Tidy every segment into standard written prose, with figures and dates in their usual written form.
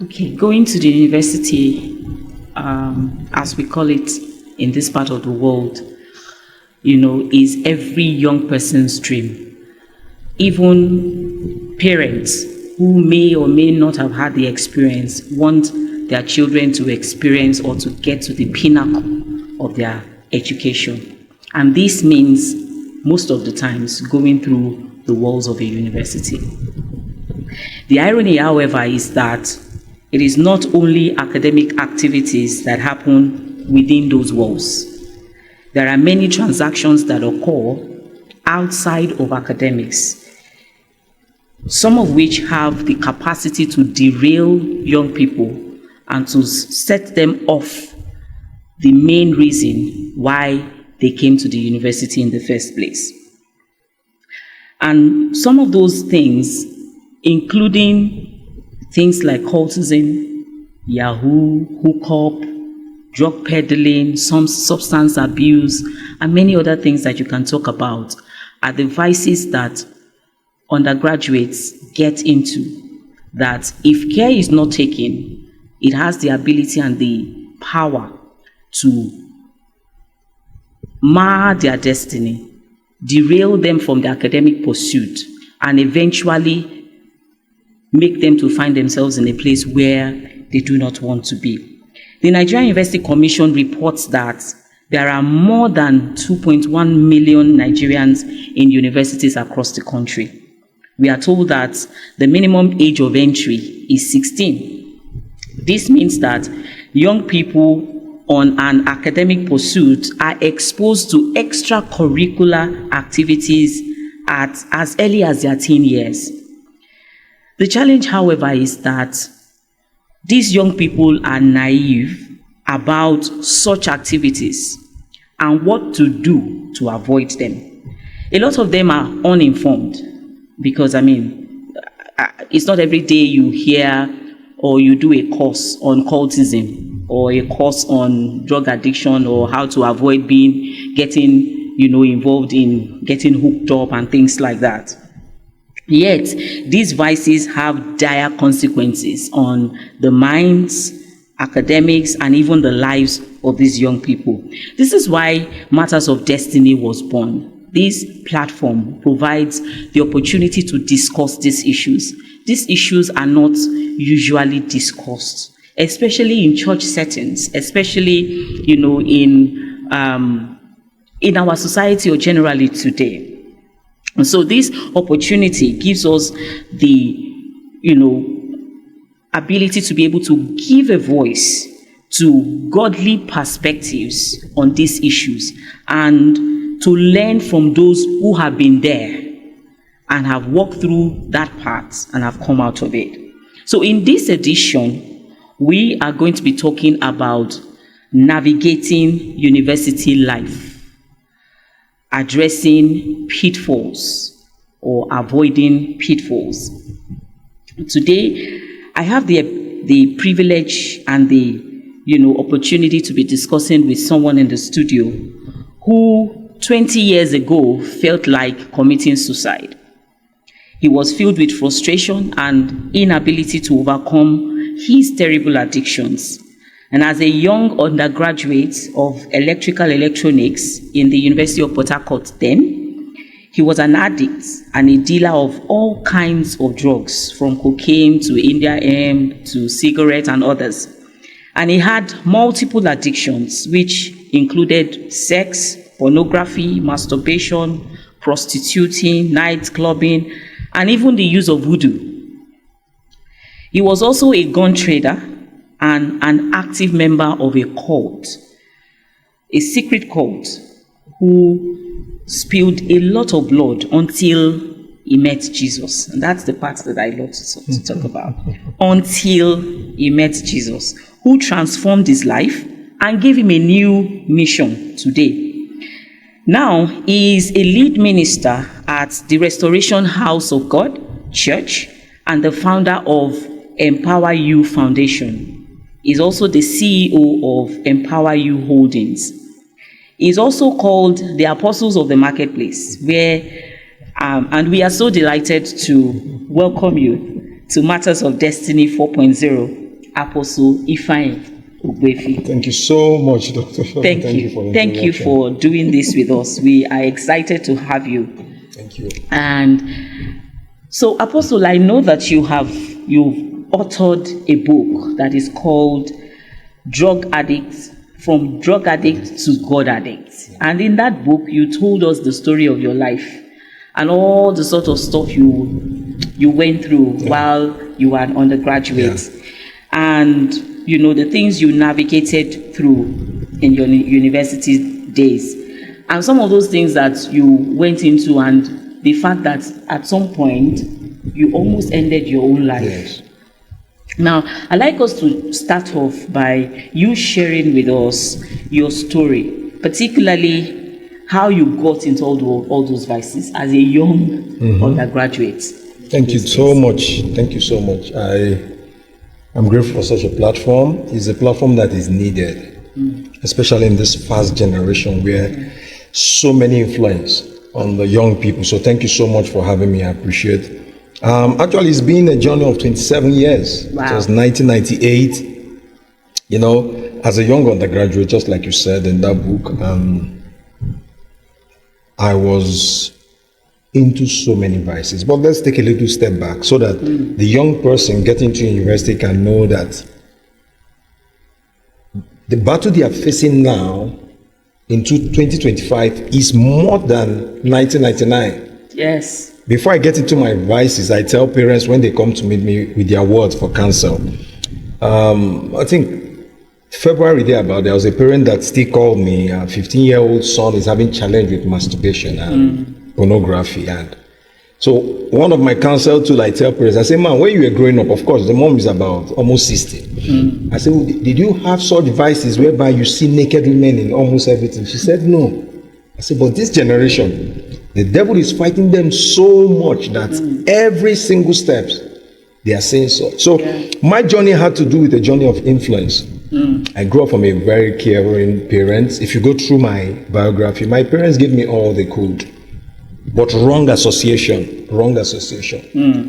Okay, going to the university, as we call it in this part of the world, is every young person's dream. Even parents who may or may not have had the experience want their children to experience or to get to the pinnacle of their education. And this means most of the times going through the walls of a university. The irony, however, is that it is not only academic activities that happen within those walls. There are many transactions that occur outside of academics, some of which have the capacity to derail young people and to set them off the main reason why they came to the university in the first place. And some of those things, including things like cultism, Yahoo, hookup, drug peddling, some substance abuse, and many other things that you can talk about, are the vices that undergraduates get into, that if care is not taken, it has the ability and the power to mar their destiny, derail them from the academic pursuit, and eventually make them to find themselves in a place where they do not want to be. The Nigerian University Commission reports that there are more than 2.1 million Nigerians in universities across the country. We are told that the minimum age of entry is 16. This means that young people on an academic pursuit are exposed to extracurricular activities at as early as their teen years. The challenge, however, is that these young people are naive about such activities and what to do to avoid them. A lot of them are uninformed because, it's not every day you hear or you do a course on cultism or a course on drug addiction or how to avoid getting involved in getting hooked up and things like that. Yet, these vices have dire consequences on the minds, academics, and even the lives of these young people. This is why Matters of Destiny was born. This platform provides the opportunity to discuss these issues. These issues are not usually discussed, especially in church settings, especially, in our society or generally today. And so this opportunity gives us the, ability to be able to give a voice to godly perspectives on these issues and to learn from those who have been there and have walked through that path and have come out of it. So in this edition, we are going to be talking about navigating university life, addressing pitfalls or avoiding pitfalls. Today, I have the privilege and the opportunity to be discussing with someone in the studio who 20 years ago felt like committing suicide. He was filled with frustration and inability to overcome his terrible addictions. And as a young undergraduate of electrical electronics in the University of Port Harcourt then, he was an addict and a dealer of all kinds of drugs, from cocaine to India hemp to cigarettes and others. And he had multiple addictions, which included sex, pornography, masturbation, prostituting, night clubbing, and even the use of voodoo. He was also a gun trader and an active member of a cult, a secret cult, who spilled a lot of blood until he met Jesus. And that's the part that I love to talk about. Until he met Jesus, who transformed his life and gave him a new mission today. Now, he is a lead minister at the Restoration House of God Church and the founder of Empower You Foundation. He's also the CEO of Empower You Holdings. He's also called the Apostles of the Marketplace, and we are so delighted to welcome you to Matters of Destiny 4.0. Apostle Ifeanyi Ogbuefi. Thank you so much, Dr. Thank you. Thank you for doing this with us. We are excited to have you. Thank you. And so, Apostle, I know that you've authored a book that is called Drug Addicts, From Drug Addict to God Addict. And in that book, you told us the story of your life and all the sort of stuff you went through while you were an undergraduate. And, the things you navigated through in your university days. And some of those things that you went into, and the fact that at some point, you almost ended your own life. Yes. Now, I'd like us to start off by you sharing with us your story, particularly how you got into all those vices as a young undergraduate. Thank you so much. Thank you so much. I'm grateful for such a platform. It's a platform that is needed, especially in this fast generation where so many influence on the young people. So thank you so much for having me. I appreciate it. Actually, it's been a journey of 27 years. Wow. It was 1998. As a young undergraduate, just like you said in that book, I was into so many vices. But let's take a little step back so that the young person getting to university can know that the battle they are facing now into 2025 is more than 1999. Yes. Before I get into my vices, I tell parents when they come to meet me with their words for counsel. I think February there was a parent that still called me. A 15-year-old son is having challenge with masturbation and pornography. And so one of my counsel tools, I tell parents, I say, man, when you were growing up, of course, the mom is about almost 60. I said, well, did you have such vices whereby you see naked women in almost everything? She said, no. I said, but this generation, the devil is fighting them so much that every single step they are saying so. So my journey had to do with a journey of influence. I grew up from a very caring parents. If you go through my biography, my parents gave me all they could, but wrong association.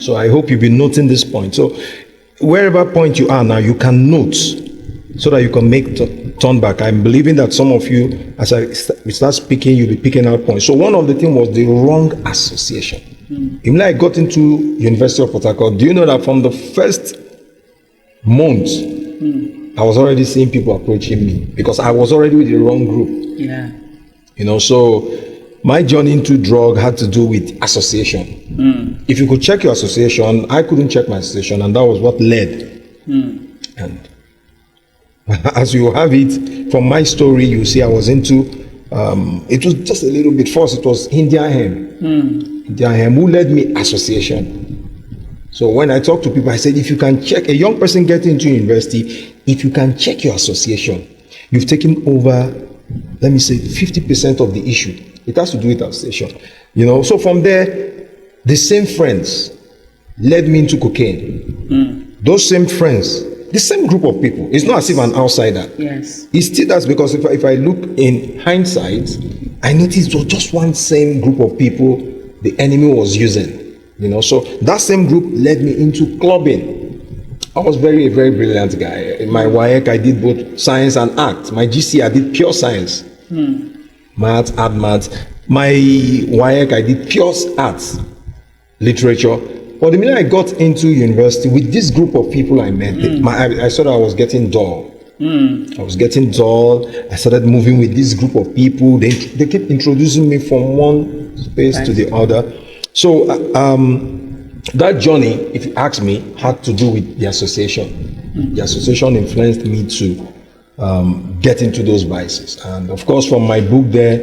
So I hope you'll be noting this point. So wherever point you are now, you can note so that you can make turn back. I'm believing that some of you, as we start speaking, you'll be picking out points. So one of the things was the wrong association. Even I got into University of Port Harcourt, do you know that from the first month, I was already seeing people approaching me because I was already with the wrong group. Yeah. So my journey into drug had to do with association. If you could check your association, I couldn't check my association, and that was what led. And as you have it, from my story, you see I was into, it was just a little bit. First, it was Indian Hem. Indian Hem, who led me association. So when I talk to people, I said, if you can check, a young person getting into university, if you can check your association, you've taken over, let me say, 50% of the issue. It has to do with association. So from there, the same friends led me into cocaine. Those same friends, the same group of people. It's not as if an outsider. Yes. It's still that's because if I look in hindsight, I noticed it was just one same group of people the enemy was using. So that same group led me into clubbing. I was very, very brilliant guy. In my WAEC, I did both science and art. My GC, I did pure science. Math, art, math. My WAEC, I did pure arts, literature. But the minute I got into university with this group of people I met, I saw that I was getting dull. I was getting dull. I started moving with this group of people. They kept introducing me from one space to the other. So that journey, if you ask me, had to do with the association. The association influenced me to get into those vices. And of course, from my book there,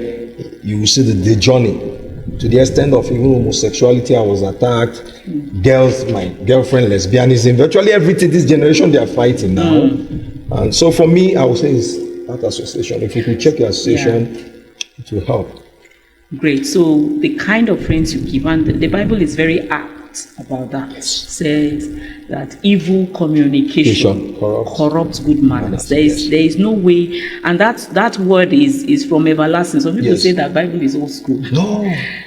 you will see the journey. To the extent of even homosexuality, I was attacked. Girls, my girlfriend, lesbianism, virtually everything this generation they are fighting now. And so for me, I would say it's that association. If you can check your association, it will help. Great. So the kind of friends you keep, and the Bible is very apt about that. It says that evil communication corrupts good manners. There is no way, and that word is from everlasting. Some people say that Bible is old school. No.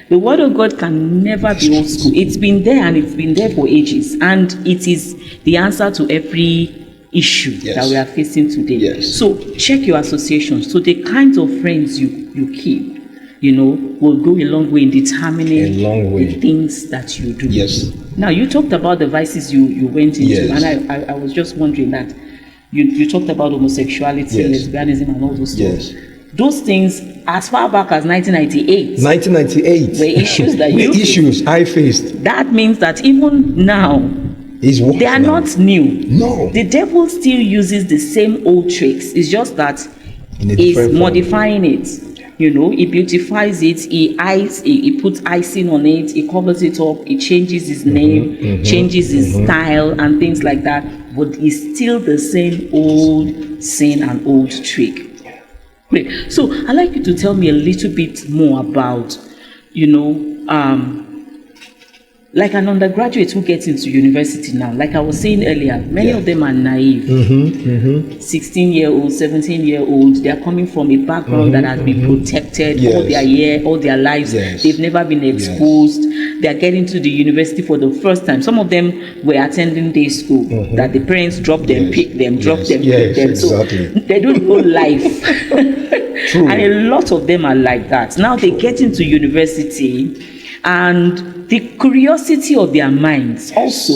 The word of God can never be old school. It's been there and it's been there for ages, and it is the answer to every issue Yes. that we are facing today. Yes. So check your associations. So the kinds of friends you keep, will go a long way in determining the things that you do. Yes. Now, you talked about the vices you went into, Yes. and I was just wondering that you talked about homosexuality, Yes. lesbianism, and all those Yes. things. Those things, as far back as 1998, 1998. were issues that the you issues I faced. That means that even now, Is what they are now. not new. No. The devil still uses the same old tricks. It's just that In a he's different form. modifying it. He beautifies it, he puts icing on it, he covers it up, he changes his name, changes his style and things like that. But it's still the same old sin and old trick. Great. So I'd like you to tell me a little bit more about, like an undergraduate who gets into university now. Like I was saying earlier, many of them are naive. 16-year-old, 17-year-old, they are coming from a background that has been protected all their lives. Yes. They've never been exposed. They are getting to the university for the first time. Some of them were attending day school, that the parents drop them, pick them, drop them, pick them. Exactly. So they don't know life. True. And a lot of them are like that. Now they get into university, and the curiosity of their minds also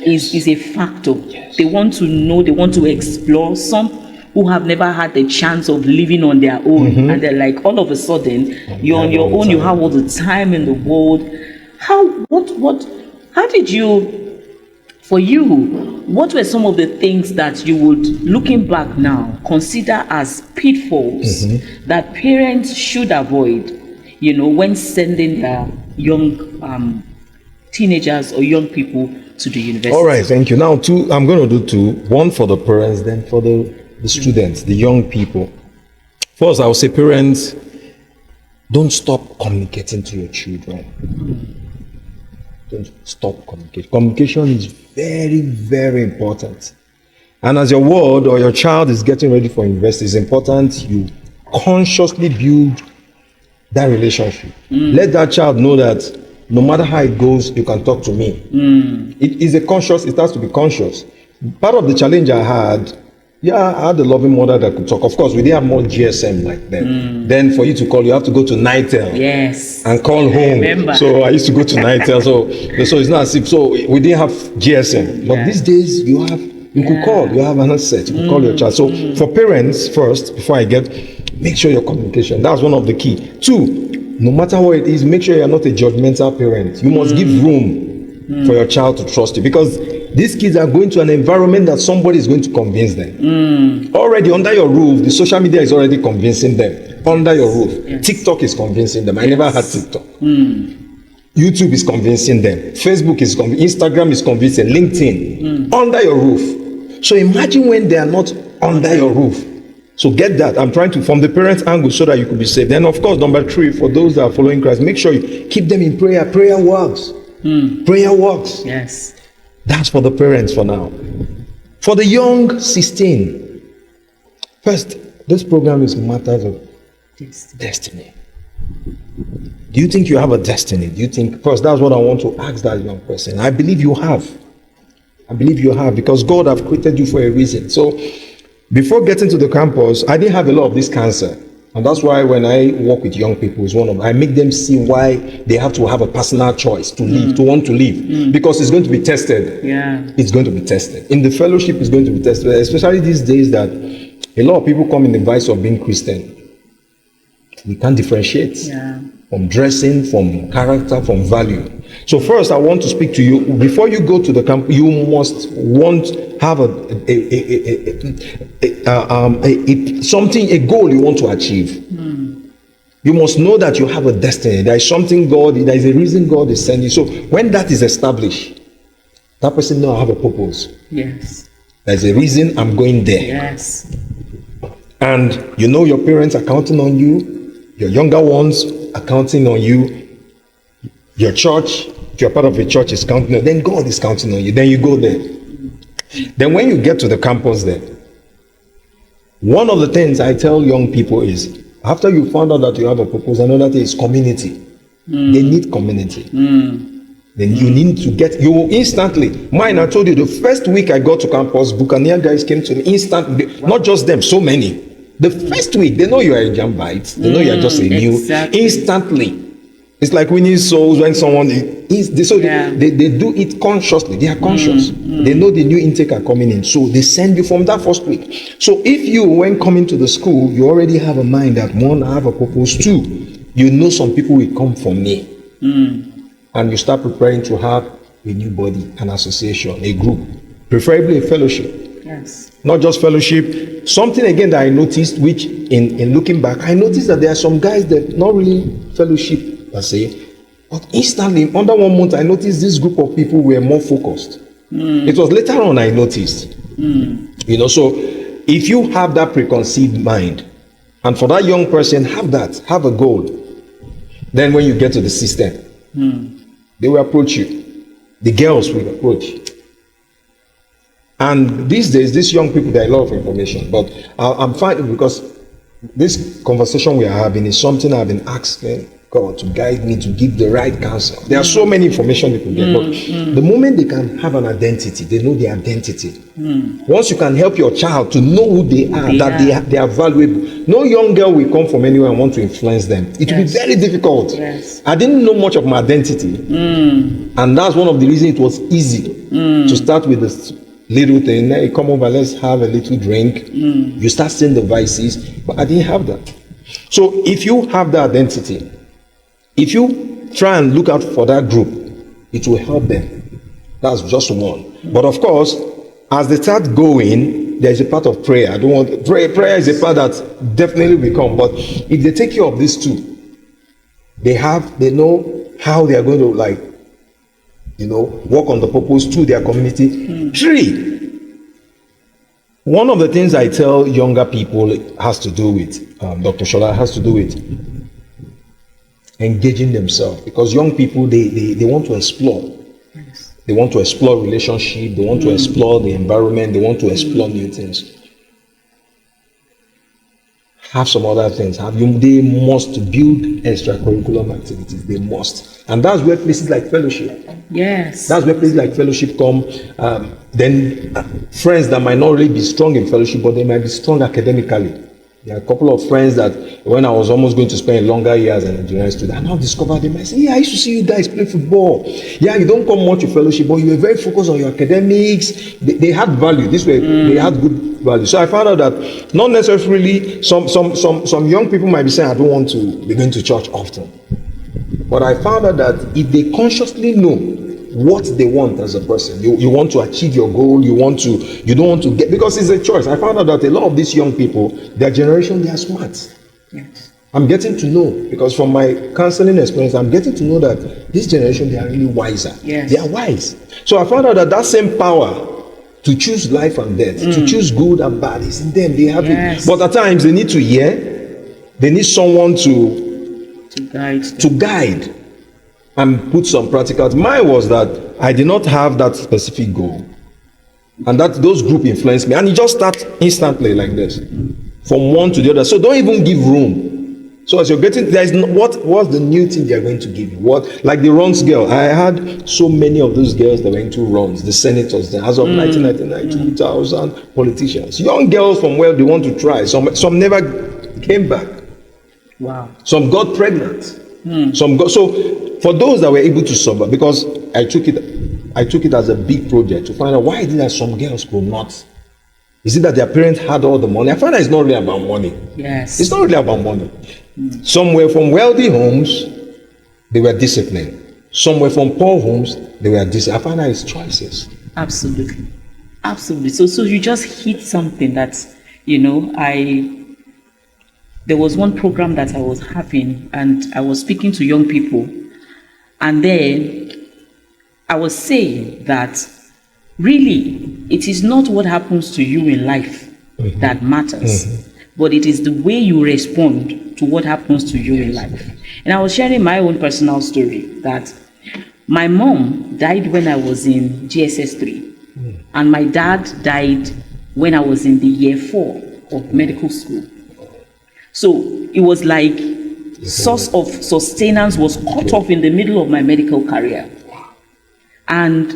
is a factor. They want to know, they want to explore. Some who have never had the chance of living on their own, and they're like, all of a sudden, you're on your own, you have all the time in the world. How did you, for you, what were some of the things that you would, looking back now, consider as pitfalls that parents should avoid, when sending their young teenagers or young people to the university? All right, thank you. Now, I'm going to do two. One for the parents, then for the students, the young people. First, I will say, parents, don't stop communicating to your children. Don't stop communicating. Communication is very, very important. And as your ward or your child is getting ready for university, it's important you consciously build that relationship. Let that child know that no matter how it goes, you can talk to me. It has to be conscious. Part of the challenge I had, I had a loving mother that could talk. Of course, we didn't have more GSM like then. Then for you to call, you have to go to Nitel. Yes. And call home. Remember. So I used to go to Nitel. So it's not as if, so we didn't have GSM. But these days, you could call, you have an asset, you could call your child. So for parents, first, before make sure your communication, that's one of the key. Two, no matter what it is, make sure you're not a judgmental parent. You must give room for your child to trust you, because these kids are going to an environment that somebody is going to convince them. Already under your roof, the social media is already convincing them. Under your roof, TikTok is convincing them. I never had TikTok. YouTube is convincing them. Facebook is Instagram is convincing. LinkedIn, under your roof. So imagine when they are not under your roof. So get that. I'm trying to, from the parents' angle, so that you could be saved. Then, of course, number 3, for those that are following Christ, make sure you keep them in prayer. Prayer works. Prayer works. Yes. That's for the parents for now. For the young 16, first, this program is matters of destiny. Do you think you have a destiny? Do you think, first, that's what I want to ask that young person. I believe you have. I believe you have, because God have created you for a reason. So, before getting to the campus, I didn't have a lot of this cancer. And that's why when I work with young people, I make them see why they have to have a personal choice to live, to want to live. Because it's going to be tested. Yeah. It's going to be tested. In the fellowship, it's going to be tested. Especially these days that a lot of people come in the vice of being Christian. We can't differentiate from dressing, from character, from value. So first, I want to speak to you. Before you go to the camp, you must have a goal you want to achieve. You must know that you have a destiny. There is something there is a reason God is sending you. So when that is established, that person knows I have a purpose. Yes. There's a reason I'm going there. Yes. And your parents are counting on you. Your younger ones are counting on you. Your church, if you're part of a church, is counting on you. Then God is counting on you. Then you go there. Then when you get to the campus there, one of the things I tell young people is, after you found out that you have a purpose, another thing is community. They need community. then you need to get, you will instantly, mine, I told you, the first week I got to campus, Buccaneer guys came to me instantly, not just them, so many. The first week, they know you are a Jambite, they know you are just a new, instantly. It's like winning souls when someone is, they do it consciously, they are conscious. They know the new intake are coming in, so they send you from that first week. So if you, when coming to the school, you already have a mind that one, I have a purpose, two, you know some people will come from me. And you start preparing to have a new body, an association, a group, preferably a fellowship. Yes. Not just fellowship. Something again that I noticed, which in looking back, I noticed that there are some guys that not really fellowship per se, but instantly, under 1 month, I noticed this group of people were more focused. It was later on I noticed. You know, so if you have that preconceived mind, and for that young person, have a goal, then when you get to the system, they will approach you. The girls will approach. And these days, these young people, there are a lot of information. But I'm finding, because this conversation we are having is something I've been asking God to guide me to give the right counsel. There are so many information they can get. But the moment they can have an identity, they know their identity. Once you can help your child to know who they are, they are valuable. No young girl will come from anywhere and want to influence them. It will be very difficult. I didn't know much of my identity. And that's one of the reasons it was easy to start with this little thing. Hey, come over, let's have a little drink. You start seeing the vices. But I didn't have that. So if you have that identity, if you try and look out for that group, it will help them. That's just one. But of course, as they start going, there is a part of prayer. I don't want prayer is a part that definitely will come. But if they take care of these two, they know how they are going to work on the purpose to their community. 3, one of the things I tell younger people has to do with Dr. Shola, has to do with engaging themselves, because young people they want to explore. They want to explore relationship, they want to explore the environment, they want to explore new things. Have some other things. They must build extracurricular activities. They must. And that's where places like fellowship. Yes. That's where places like fellowship come. Then friends that might not really be strong in fellowship, but they might be strong academically. There are a couple of friends that when I was almost going to spend longer years as an engineering student, I now discovered them. I say, yeah, I used to see you guys play football. Yeah, you don't come much to fellowship, but you were very focused on your academics. They had value. This way, they had good value. So I found out that not necessarily some young people might be saying, I don't want to be going to church often. But I found out that if they consciously know what they want as a person, you want to achieve your goal, you don't want to get, because it's a choice. I found out that a lot of these young people, their generation, they are smart. Yes. I'm getting to know, because from my counseling experience, I'm getting to know that this generation, they are really wiser. Yes. They are wise. So I found out that same power to choose life and death, to choose good and bad, is in them. They have it. But at times they need to hear, they need someone to guide and put some practical. Mine was that I did not have that specific goal, and that those group influenced me, and it just starts instantly like this, from one to the other. So don't even give room. So as you're getting, there is what's the new thing they are going to give you? What, like the runs girl? I had so many of those girls that were into runs, the senators, as of 1999, 2000, politicians, young girls from where they want to try. Some never came back. Wow. Some got pregnant. Some got so. For those that were able to survive, because I took it as a big project to find out why is it that some girls could not. Is it that their parents had all the money? I find that it's not really about money. Yes. It's not really about money. Some were from wealthy homes, they were disciplined. Some were from poor homes, they were disciplined. I find that it's choices. Absolutely. Absolutely. So you just hit something that, there was one program that I was having, and I was speaking to young people. And then I was saying that really it is not what happens to you in life that matters, but it is the way you respond to what happens to you in life. And I was sharing my own personal story that my mom died when I was in GSS 3, and my dad died when I was in the year 4 of medical school. So it was like source of sustenance was cut off in the middle of my medical career. And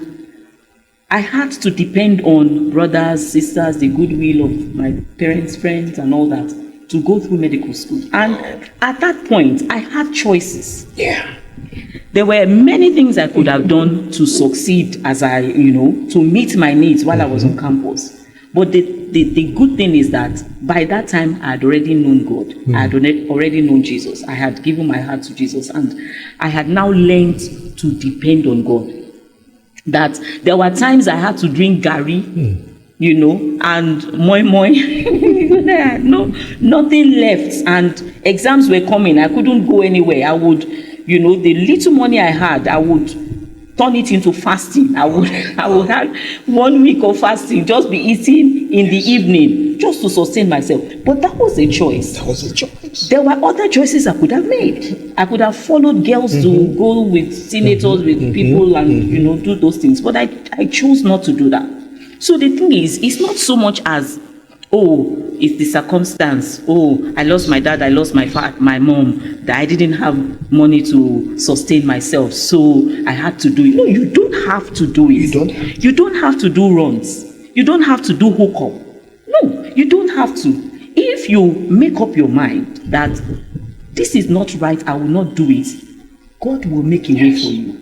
I had to depend on brothers, sisters, the goodwill of my parents, friends, and all that to go through medical school. And at that point, I had choices. Yeah. There were many things I could have done to succeed as to meet my needs while I was on campus. But the good thing is that by that time, I had already known God. I had already known Jesus. I had given my heart to Jesus. And I had now learned to depend on God. That there were times I had to drink Gary, and moi. No, nothing left. And exams were coming. I couldn't go anywhere. I would, the little money I had, I would turn it into fasting. I would have 1 week of fasting, just be eating in the evening, just to sustain myself. But that was a choice. That was a choice. There were other choices I could have made. I could have followed girls to go with senators, with people, and do those things. But I chose not to do that. So the thing is, it's not so much as, it's the circumstance. I lost my dad, I lost my mom, that I didn't have money to sustain myself, so I had to do it. No, you don't have to do it. You don't have to do runs. You don't have to do hookup. No, you don't have to. If you make up your mind that this is not right, I will not do it, God will make a way for you.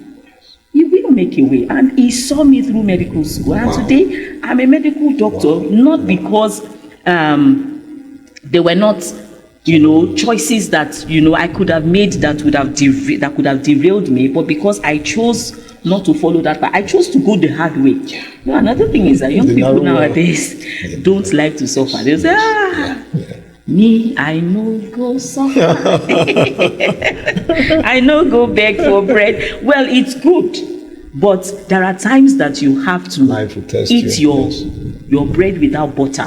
He will make a way. And he saw me through medical school. And today, I'm a medical doctor, not because there were not, choices that, I could have made that could have derailed me, but because I chose not to follow that path. I chose to go the hard way. Another thing is that young people nowadays don't like to suffer. They say, me, I know go suffer. I know go beg for bread. Well, it's good, but there are times that you have to eat your bread without butter,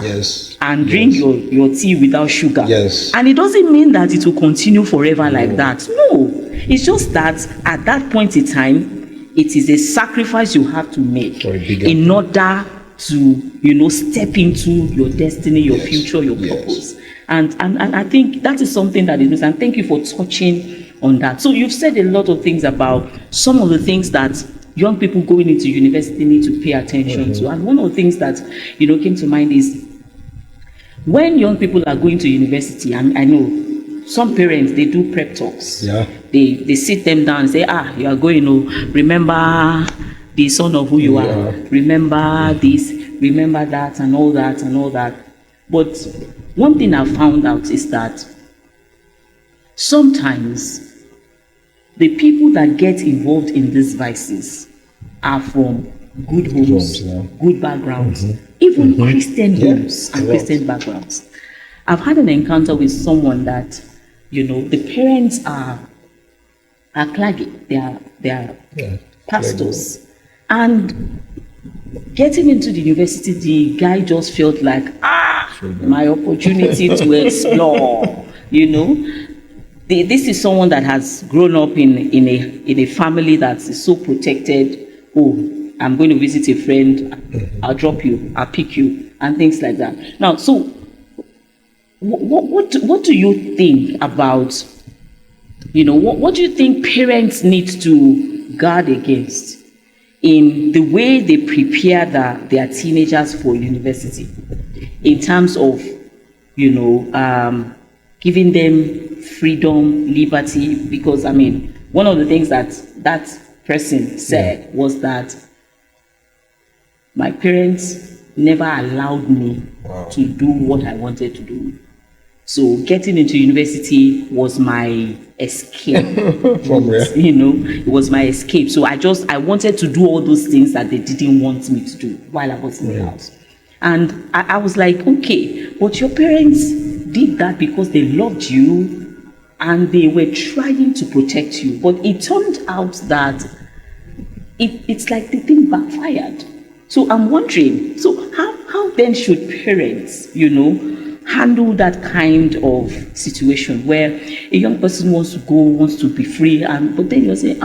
and drink your tea without sugar. And it doesn't mean that it will continue forever like that. No, it's just that at that point in time, it is a sacrifice you have to make in order to, step into your destiny, your future, your purpose. And I think that is something that is missing. And thank you for touching on that. So you've said a lot of things about some of the things that young people going into university need to pay attention to. And one of the things that, came to mind is when young people are going to university, and I know some parents, they do prep talks. They sit them down and say, you are going to remember the son of who you are. Remember this, remember that, and all that, and all that. But one thing I found out is that sometimes the people that get involved in these vices are from good homes, good backgrounds, even Christian homes and Christian backgrounds. I've had an encounter with someone that, the parents are clergy, they are pastors, and getting into the university, the guy just felt like, my opportunity to explore, This is someone that has grown up in a family that is so protected. I'm going to visit a friend, I'll drop you, I'll pick you, and things like that. Now, so what do you think about, what do you think parents need to guard against in the way they prepare their teenagers for university, in terms of, giving them freedom, liberty? Because, one of the things that person said was that my parents never allowed me to do what I wanted to do. So getting into university was my escape. It was my escape. So I wanted to do all those things that they didn't want me to do while I was in the house. And I was like, okay, but your parents did that because they loved you and they were trying to protect you. But it turned out that it's like the thing backfired. So I'm wondering, so how then should parents, handle that kind of situation where a young person wants to be free, but then you're saying,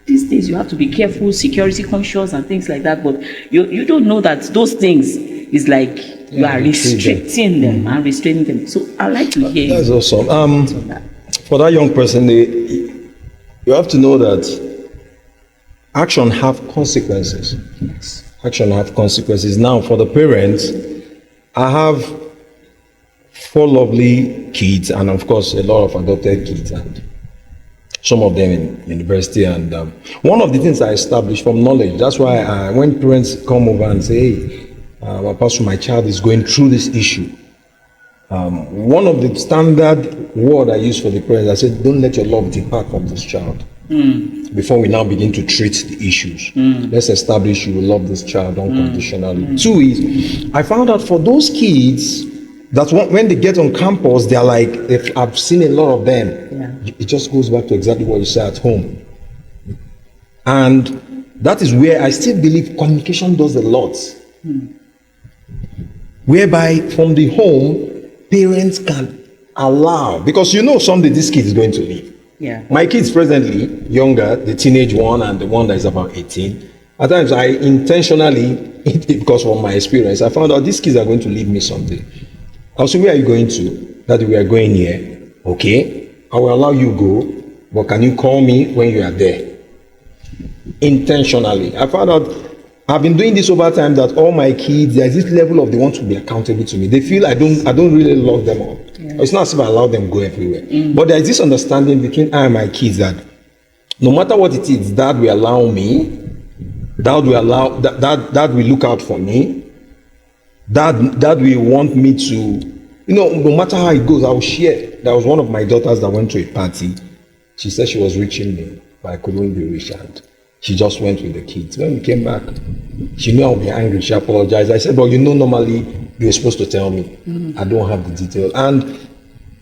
these days you have to be careful, security conscious and things like that, but you don't know that those things is like you are restricting them and restraining them. So I'd like to hear. That's awesome. For that young person, you have to know that action have consequences. Yes. Action have consequences. Now, for the parents, I have 4 lovely kids, and of course, a lot of adopted kids, and some of them in university. And one of the things I established from knowledge, that's why when parents come over and say, hey, Apostle, my child is going through this issue. One of the standard word I use for the parents, I said, don't let your love depart from this child. Before we now begin to treat the issues, let's establish you will love this child unconditionally. 2 is, I found out for those kids that when they get on campus, they're like, I've seen a lot of them. Yeah. It just goes back to exactly what you said at home. And that is where I still believe communication does a lot. Whereby from the home, parents can allow, because someday this kid is going to leave. Yeah. My kids presently, younger, the teenage one and the one that is about 18, at times I intentionally, because of my experience, I found out these kids are going to leave me someday. I'll say, where are you going to? Daddy, we are going here. Okay, I will allow you go, but can you call me when you are there? Intentionally. I found out, I've been doing this over time, that all my kids, there's this level of they want to be accountable to me. They feel I don't really lock them up. Yeah. It's not as if I allow them go everywhere. But there's this understanding between I and my kids that no matter what it is, Dad will allow me, Dad will look out for me, Dad will want me to, no matter how it goes, I will share. There was one of my daughters that went to a party. She said she was reaching me, but I couldn't be reached, and she just went with the kids. When we came back, she knew I would be angry. She apologized. I said, but normally you're supposed to tell me. I don't have the details. And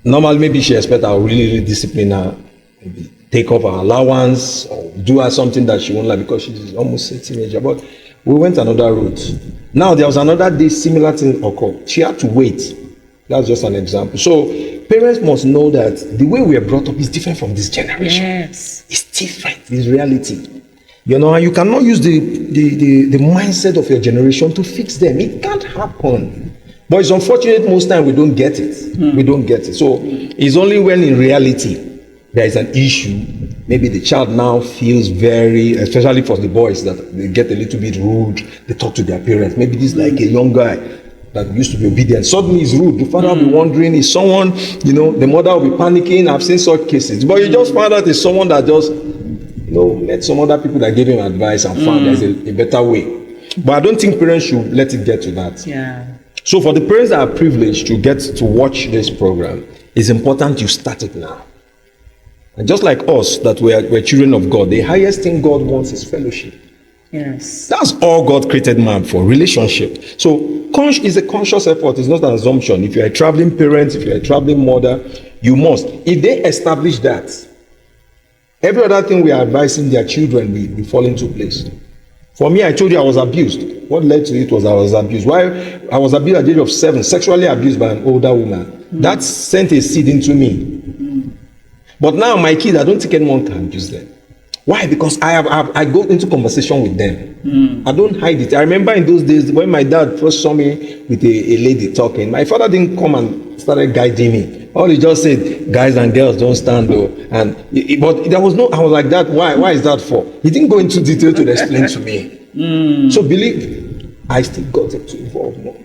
normally maybe she expects I'll really discipline her, maybe take off her allowance or do her something that she won't like because she's almost a teenager. But we went another route. Now there was another day similar thing occurred. She had to wait. That's just an example. So parents must know that the way we are brought up is different from this generation. Yes. It's different. It's reality. And you cannot use the mindset of your generation to fix them. It can't happen. But it's unfortunate most time we don't get it. We don't get it. So it's only when in reality there is an issue, maybe the child now feels especially for the boys, that they get a little bit rude, they talk to their parents. Maybe this is like a young guy that used to be obedient. Suddenly he's rude. The father will be wondering, is someone, the mother will be panicking. I've seen such cases. But you just find out it's someone that just met some other people that gave him advice and found there's a better way. But I don't think parents should let it get to that. Yeah. So for the parents that are privileged to get to watch this program, it's important you start it now. And just like us, that we're children of God, the highest thing God wants is fellowship. Yes. That's all God created man for, relationship. So it's a conscious effort. It's not an assumption. If you're a traveling parent, if you're a traveling mother, you must. If they establish that, every other thing we are advising their children will fall into place. For me, I told you I was abused. What led to it was I was abused. Why? I was abused at the age of 7, sexually abused by an older woman. That sent a seed into me. But now my kids, I don't think anyone can abuse them. Why? Because I go into conversation with them. I don't hide it. I remember in those days when my dad first saw me with a lady talking, my father didn't come and started guiding me. All he just said, guys and girls don't stand though. But there was I was like that. Why is that for? He didn't go into detail to explain to me. So believe, I still got to involve more.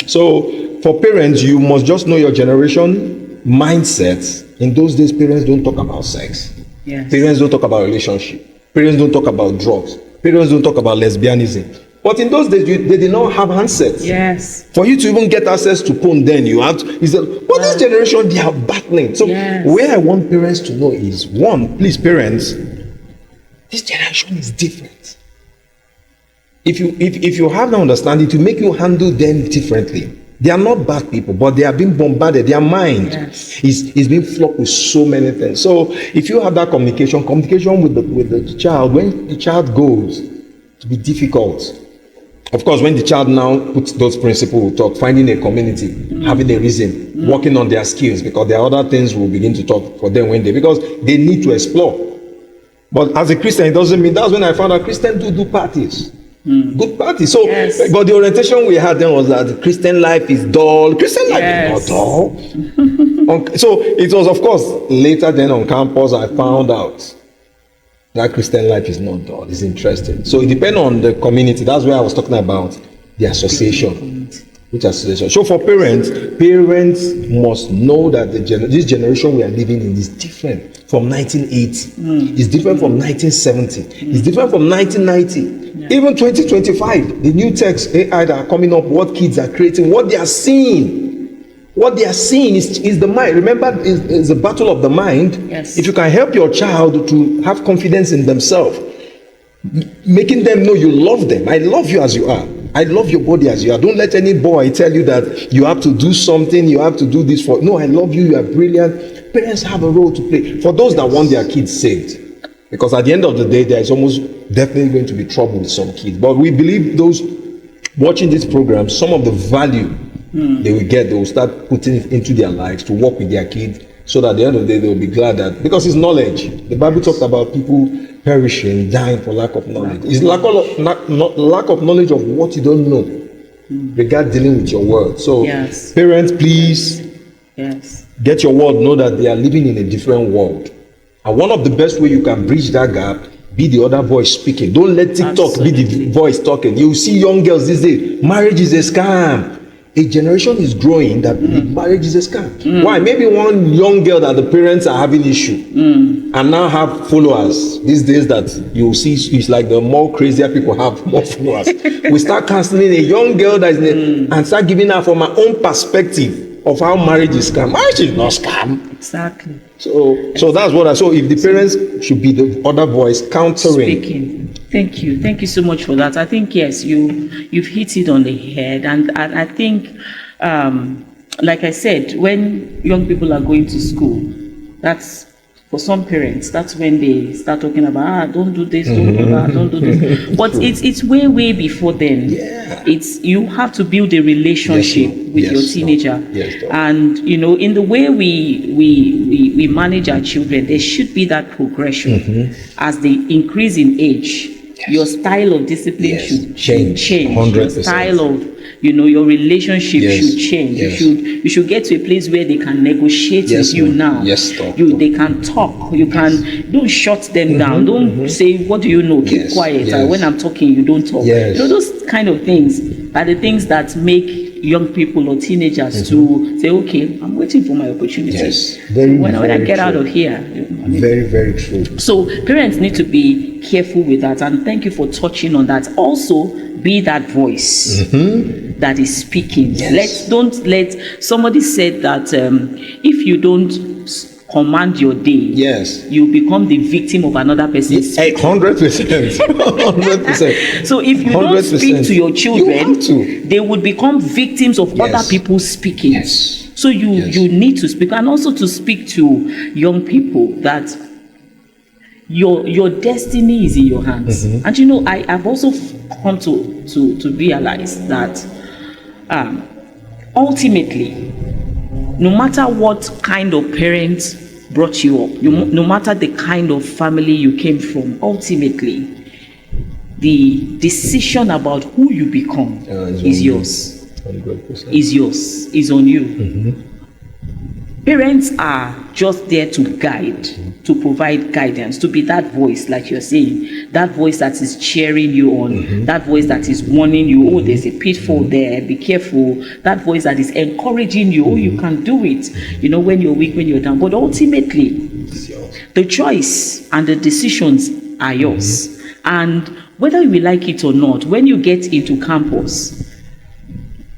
So for parents, you must just know your generation mindset. In those days, parents don't talk about sex. Yes. Parents don't talk about relationship. Parents don't talk about drugs. Parents don't talk about lesbianism. But in those days, they did not have handsets. Yes. For you to even get access to phone, then you have to. But this generation, they are battling. So where I want parents to know is, one, please, parents, this generation is different. If you have the understanding, to make you handle them differently. They are not bad people, but they are being bombarded. Their mind is being flooded with so many things. So if you have that communication with the child, when the child goes, to be difficult. Of course, when the child now puts those principles we talk, finding a community, having a reason, working on their skills, because there are other things we'll begin to talk for them because they need to explore. But as a Christian, it doesn't mean. That's when I found out Christians do parties. Good party. So, but the orientation we had then was that the Christian life is dull. Christian life is not dull. So it was, of course, later then on campus I found out that Christian life is not dull. It's interesting. So it depends on the community. That's where I was talking about the association. Which association? So for parents must know that this generation we are living in is different from 1980. It's different from 1970. It's different from 1990. Even 2025, the new text AI that are coming up, what kids are creating, what they are seeing. What they are seeing is the mind. Remember, it's a battle of the mind. Yes. If you can help your child to have confidence in themselves, making them know you love them. I love you as you are. I love your body as you are. Don't let any boy tell you that you have to do something, you have to do this for. No, I love you, you are brilliant. Parents have a role to play. For those that want their kids saved. Because at the end of the day, there is almost definitely going to be trouble with some kids. But we believe those watching this program, some of the value they will get, they will start putting it into their lives to work with their kids, so that at the end of the day they will be glad that, because it's knowledge. The Bible talked about people perishing, dying for lack of knowledge. It's lack of knowledge of what you don't know regarding dealing with your word. So parents, please get your word, know that they are living in a different world. And one of the best way you can bridge that gap, be the other voice speaking. Don't let TikTok be the voice talking. You see young girls these days, marriage is a scam. A generation is growing that marriage is a scam. Why? Maybe one young girl that the parents are having issue and now have followers these days that you see, it's like the more crazier people have more followers. We start counseling a young girl that is and start giving her from my own perspective of how marriage is scam. Marriage is not scam. Exactly. So that's what I saw. If the parents should be the other voice countering. Speaking. Thank you so much for that. I think yes, you've hit it on the head, and I think, like I said, when young people are going to school, that's for some parents. That's when they start talking about don't do this, don't do that, don't do this. But it's way before then. Yeah. It's you have to build a relationship with your teenager, and in the way we manage our children, there should be that progression as they increase in age. Your style of discipline should change. 100%. Your style of, your relationship should change. You should get to a place where they can negotiate with you now. They can talk. You can don't shut them down. Don't say, what do you know? Keep quiet. When I'm talking, you don't talk. Those kind of things are the things that make young people or teenagers to say, okay, I'm waiting for my opportunity. When I get out of here. Very, very true. So parents need to be careful with that, and thank you for touching on that. Also, be that voice that is speaking. Don't let somebody said that if you don't command your day, you become the victim of another person's 100%. 100%. So if you don't speak to your children, they would become victims of other people's speaking. So you need to speak, and also to speak to young people that your destiny is in your hands. And I've also come to realize that ultimately, no matter what kind of parents brought you up, no matter the kind of family you came from, ultimately the decision about who you become is yours. 100%. Is yours, is on you. Parents are just there to guide, to provide guidance, to be that voice, like you're saying, that voice that is cheering you on, that voice that is warning you, oh, there's a pitfall there, be careful, that voice that is encouraging you, oh, you can do it, when you're weak, when you're down. But ultimately, the choice and the decisions are yours. And whether you like it or not, when you get into campus,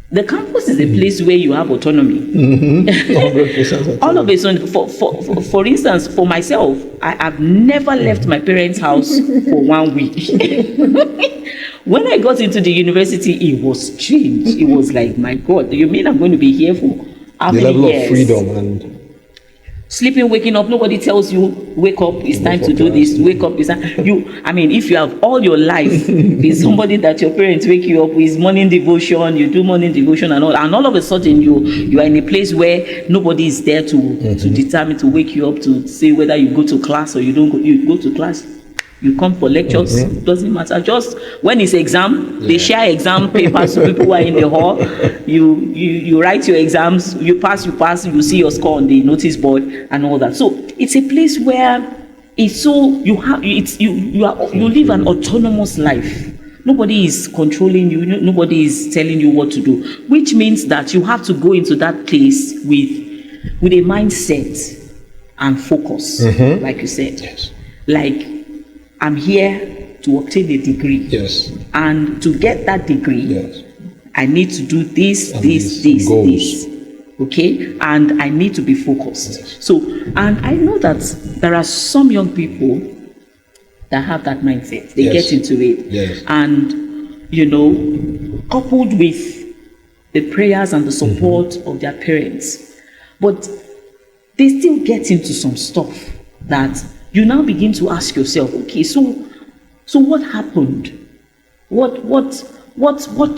the campus is a place where you have autonomy. 100%. All of a sudden, for instance, for myself, I have never left my parents' house for 1 week. When I got into the university, it was strange. It was like, my God, you mean I'm going to be here for how many level years? Of freedom and sleeping, waking up, nobody tells you, wake up, it's time to do this, wake up, it's time. If you have all your life been somebody that your parents wake you up with morning devotion, you do morning devotion and all of a sudden you are in a place where nobody is there to determine, to wake you up, to say whether you go to class or you don't go. You go to class, you come for lectures, doesn't matter. Just when it's exam, they share exam papers to people who are in the hall. You write your exams, you pass, you see your score on the notice board and all that. So it's a place where it's so you have it's you live an autonomous life. Nobody is controlling you. Nobody is telling you what to do, which means that you have to go into that place with a mindset and focus, like you said. Yes. Like, I'm here to obtain a degree. Yes. And to get that degree, Yes. I need to do this, And this, these goals. this. Okay? And I need to be focused. Yes. So, and I know that there are some young people that have that mindset. They Yes. get into it. Yes. And, coupled with the prayers and the support of their parents. But they still get into some stuff that you now begin to ask yourself, okay, so what happened? What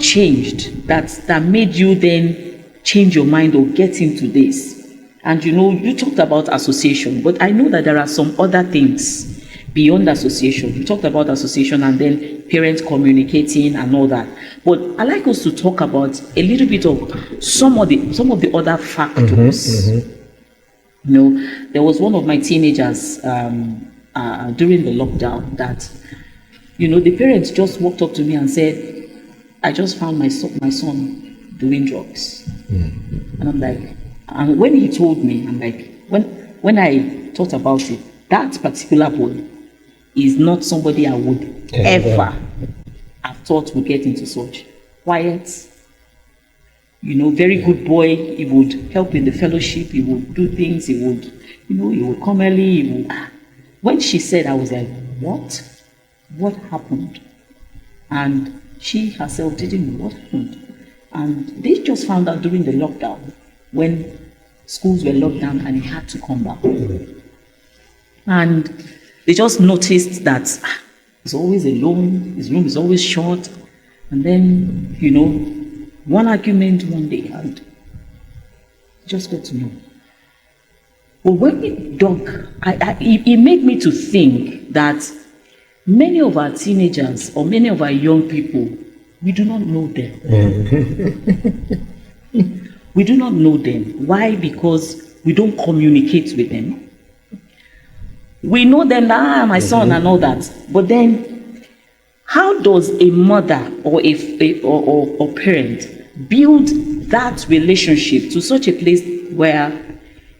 changed that made you then change your mind or get into this? And you talked about association, but I know that there are some other things beyond association. You talked about association and then parents communicating and all that. But I'd like us to talk about a little bit of some of the other factors. There was one of my teenagers during the lockdown that, the parents just walked up to me and said, I just found my son doing drugs. And I'm like, and when he told me, I'm like, when I thought about it, that particular boy is not somebody I would ever have thought would get into such. Quiet, very good boy. He would help in the fellowship. He would do things. He would, he would come early. When she said, I was like, what? What happened? And she herself didn't know what happened. And they just found out during the lockdown when schools were locked down and he had to come back. And they just noticed that he's always alone. His room is always shut. And then, one argument one day, and just got to know. But when it dug, it made me to think that many of our teenagers or many of our young people, we do not know them. We do not know them. Why? Because we don't communicate with them. We know them, my son and all that. But then, how does a mother or a parent build that relationship to such a place where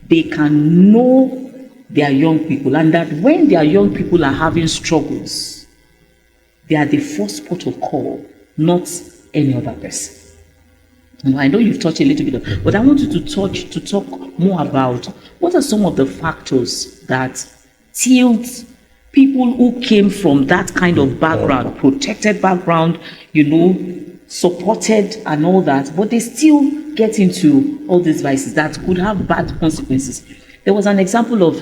they can know their young people, and that when their young people are having struggles, they are the first port of call, not any other person? And I know you've touched a little bit of, but I want you to talk more about what are some of the factors that tilt people who came from that kind of background, protected background, supported and all that, but they still get into all these vices that could have bad consequences. There was an example of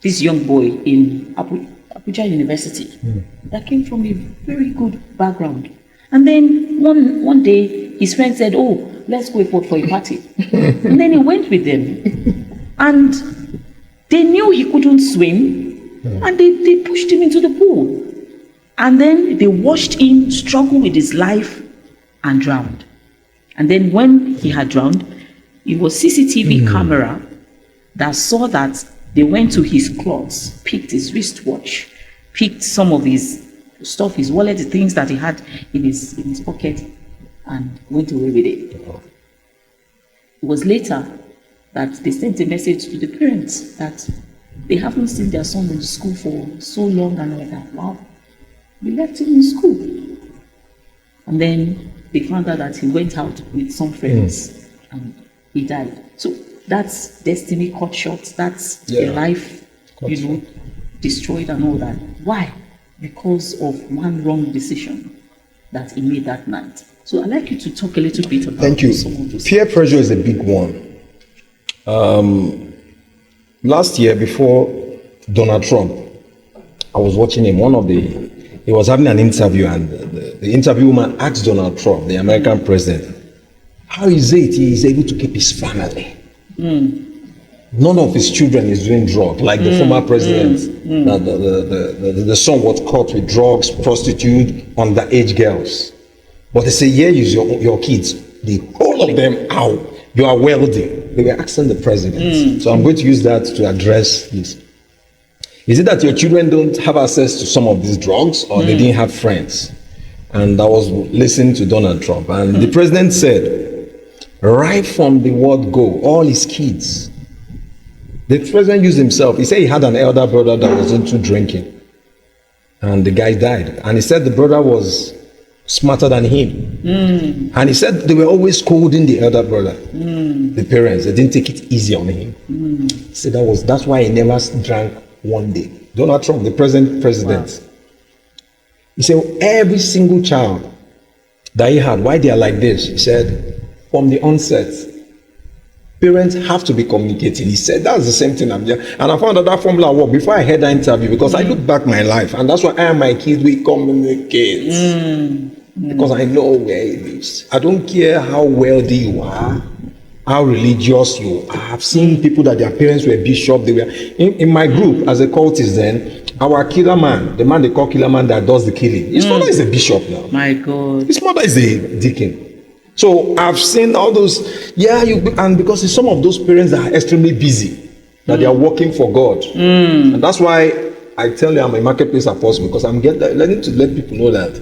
this young boy in Abuja University that came from a very good background. And then one day his friend said, oh, let's go for a party. And then he went with them. And they knew he couldn't swim, and they pushed him into the pool. And then they watched him struggle with his life and drowned. And then when he had drowned, it was CCTV camera that saw that they went to his clothes, picked his wristwatch, picked some of his stuff, his wallet, the things that he had in his pocket, and went away with it. It was later that they sent a message to the parents that they haven't seen their son in school for so long and all that. Wow. We left him in school. And then they found out that he went out with some friends and he died. So that's destiny cut short. That's a life, destroyed and all that. Why? Because of one wrong decision that he made that night. So I'd like you to talk a little bit about Thank you. some of those. Peer pressure is a big one. Last year, before Donald Trump, I was watching him. He was having an interview, and the interviewman asked Donald Trump, the American president, how is it he is able to keep his family? None of his children is doing drugs, like the former president. The son was caught with drugs, prostitute, underage girls. But they say, here is your kids. The whole of them out. You are wealthy. They were asking the president. So I'm going to use that to address this. Is it that your children don't have access to some of these drugs, or they didn't have friends? And I was listening to Donald Trump, and the president said, right from the word go, all his kids. The president used himself. He said he had an elder brother that was into drinking, and the guy died. And he said the brother was smarter than him. And he said they were always scolding the elder brother, the parents. They didn't take it easy on him. He said that's why he never drank one day. Donald Trump, the present president. Wow. He said every single child that he had, why they are like this, he said from the onset, parents have to be communicating. He said that's the same thing I'm doing. And I found out that formula worked before I had that interview, because I look back my life, and that's why I and my kids, we communicate. Because I know where it is. I don't care how wealthy you are, how religious you are. I've seen people that their parents were bishop. They were in my group as a cultist then. Our killer man, the man they call killer man that does the killing, his father is a bishop now. My God. His mother is a deacon. So I've seen all those, and because it's some of those parents that are extremely busy, that they are working for God. And that's why I tell you I'm a marketplace apostle, because I'm learning to let people know that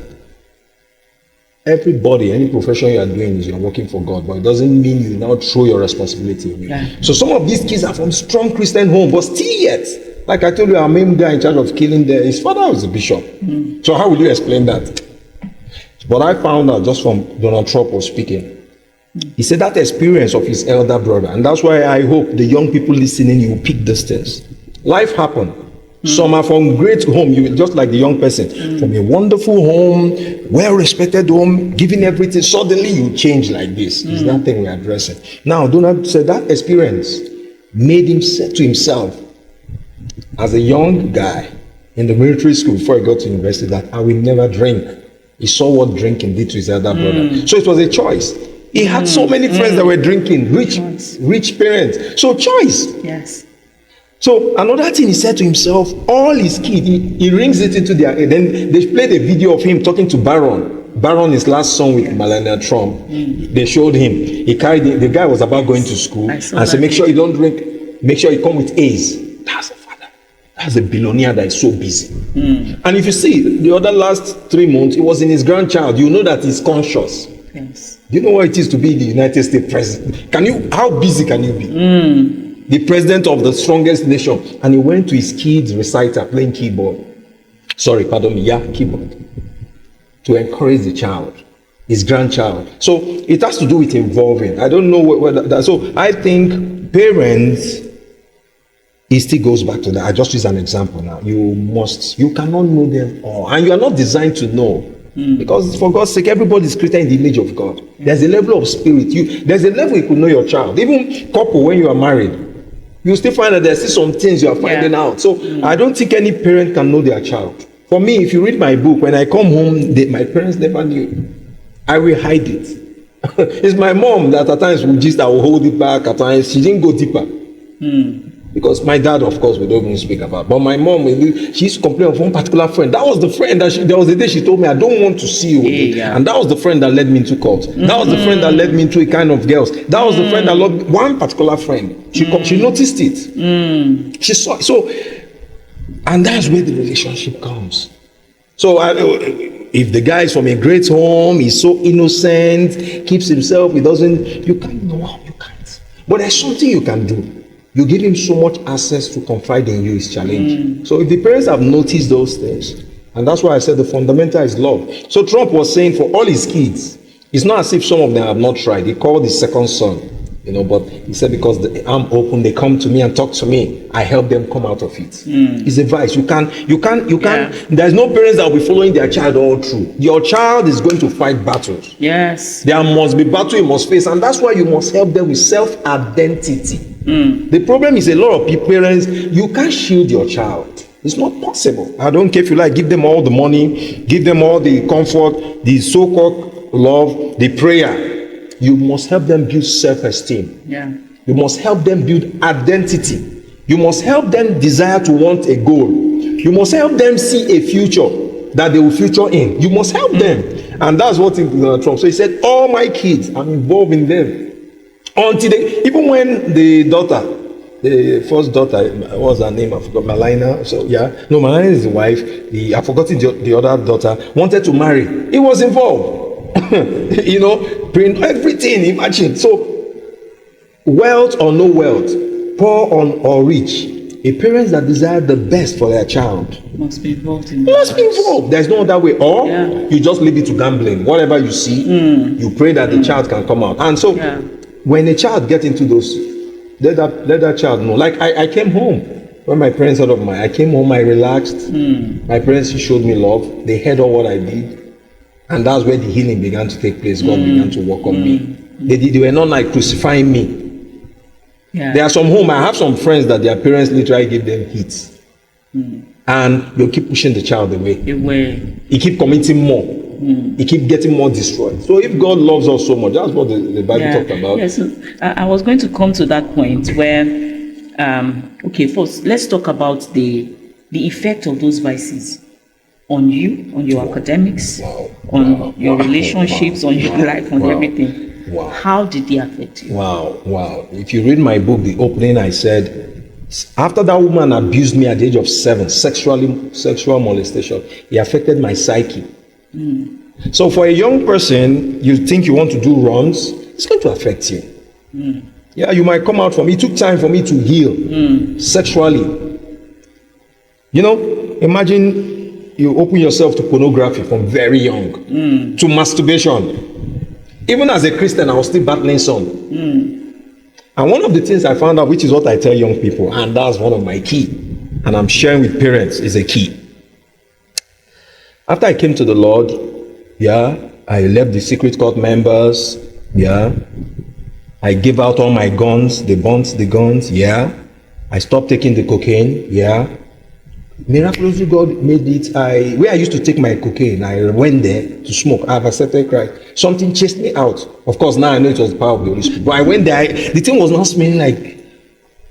everybody, any profession you are doing, is you're working for God, but it doesn't mean you now throw your responsibility away. Yeah. So some of these kids are from strong Christian home, but still yet, like I told you, our main guy in charge of killing there, his father was a bishop. So how would you explain that? But I found out just from Donald Trump was speaking. He said that experience of his elder brother, and that's why I hope the young people listening, you pick these things. Life happened. Some are from great home, you just like the young person, from a wonderful home, well-respected home, giving everything. Suddenly you change like this. It's that thing we're addressing. Now, Donald said that experience made him say to himself, as a young guy in the military school before he got to university, that I will never drink. He saw what drinking did to his elder brother. So it was a choice. He had so many friends that were drinking, rich parents. So choice. Yes. So another thing he said to himself, all his kids, he rings it into their head. Then they played a video of him talking to Baron, his last son with Melania Trump. They showed him. He carried the guy was about going to school and said, make sure you don't drink, make sure you come with A's. That's the father. That's a billionaire that is so busy. And if you see the other last 3 months, it was in his grandchild. You know that he's conscious. Yes. Do you know what it is to be the United States president? How busy can you be? The president of the strongest nation, and he went to his kids' reciter playing keyboard. Keyboard. To encourage the child, his grandchild. So it has to do with involving. I don't know whether so I think parents, it still goes back to that. I just use an example now. You cannot know them all, and you are not designed to know. Because for God's sake, everybody is created in the image of God. There's a level of spirit. There's a level you could know your child. Even couple, when you are married, you still find that there's still some things you are finding out. So I don't think any parent can know their child. For me, if you read my book, when I come home, my parents never knew. I will hide it. It's my mom that at times I will hold it back. At times she didn't go deeper. Because my dad, of course, we don't even speak about. But my mom, she used to complain of one particular friend. That was the friend there was a day she told me, I don't want to see you. And that was the friend that led me into cult. That was the friend that led me into a kind of girls. That was the friend that loved one particular friend. She noticed it. She saw it. So, and that's where the relationship comes. So if the guy is from a great home, he's so innocent, keeps himself, you can't know how you can't. But there's something you can do. You give him so much access to confide in you is challenging. So if the parents have noticed those things, and that's why I said the fundamental is love. So Trump was saying for all his kids, it's not as if some of them have not tried. He called his second son, but he said because I'm open, they come to me and talk to me. I help them come out of it. It's advice. You can't. There's no parents that will be following their child all through. Your child is going to fight battles. Yes. There must be battle you must face, and that's why you must help them with self-identity. The problem is a lot of people, parents, you can't shield your child. It's not possible. I don't care if you like, give them all the money, give them all the comfort, the so-called love, the prayer. You must help them build self-esteem. You must help them build identity. You must help them desire to want a goal. You must help them see a future that they will future in. You must help them. And that's what Trump. So he said, all my kids, I'm involved in them. Until even when the daughter The first daughter, what was her name? I forgot, Malina. So yeah, no, Malina is the wife. I forgot the other daughter wanted to marry. He was involved. You know, bring everything. Imagine. So wealth or no wealth, poor or rich, a parents that desire the best for their child must be involved in must be involved. There's no other way. Or you just leave it to gambling. Whatever you see, you pray that the child can come out. And so when a child gets into those, let that child know. Like I came home when my parents heard of I came home, I relaxed. My parents showed me love. They heard all what I did. And that's where the healing began to take place. God began to work on me. They were not like crucifying me. There are some home, I have some friends that their parents literally give them hits. And they'll keep pushing the child away. He keep committing more. He keep getting more destroyed. So if God loves us so much, that's what the Bible talked about. Yes, I was going to come to that point where, first, let's talk about the effect of those vices on you, on your academics, on your relationships, on your life, on everything. Wow. How did they affect you? Wow. If you read my book, the opening, I said, after that woman abused me at the age of 7, sexual molestation, it affected my psyche. So for a young person, you think you want to do wrongs, it's going to affect you. Yeah, you might come out from it. It took time for me to heal sexually. You know, imagine you open yourself to pornography from very young, to masturbation. Even as a Christian, I was still battling some. And one of the things I found out, which is what I tell young people, and that's one of my key, and I'm sharing with parents, is a key. After I came to the Lord, I left the secret cult members, I gave out all my guns, they burnt the guns, I stopped taking the cocaine, Miraculously, God made it. Where I used to take my cocaine, I went there to smoke. I have accepted Christ. Something chased me out. Of course, now I know it was the power of the Holy Spirit. But I went there. The thing was not smelling like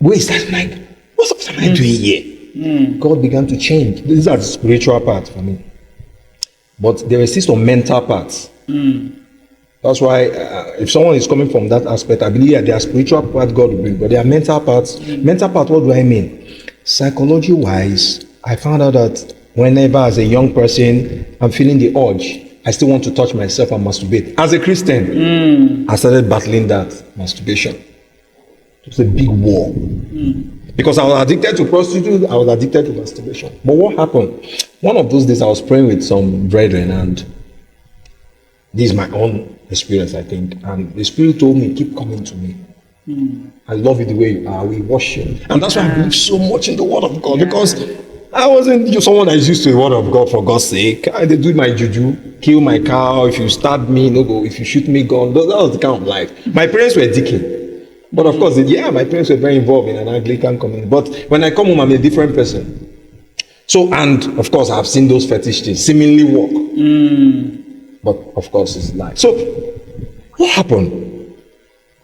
waste. I was like, what am I doing here? God began to change. These are the spiritual parts for me. But there is still some mental parts. That's why if someone is coming from that aspect, I believe there are spiritual parts God will bring, but there are mental parts. Mental part, what do I mean? Psychology-wise, I found out that whenever as a young person, I'm feeling the urge, I still want to touch myself and masturbate. As a Christian, I started battling that masturbation. It was a big war. Because I was addicted to prostitutes, I was addicted to masturbation. But what happened? One of those days I was praying with some brethren, and this is my own experience, I think. And the Spirit told me, keep coming to me. I love you the way you are. We worship. And that's why I believe so much in the Word of God. Because I wasn't someone that is used to the Word of God for God's sake. They do my juju, kill my cow. If you stab me, no go. If you shoot me, gone. That was the kind of life. My parents were deacon. But of course, my parents were very involved in an Anglican community. But when I come home, I'm a different person. So, and of course, I've seen those fetish things seemingly work. But of course, it's life. So, what happened?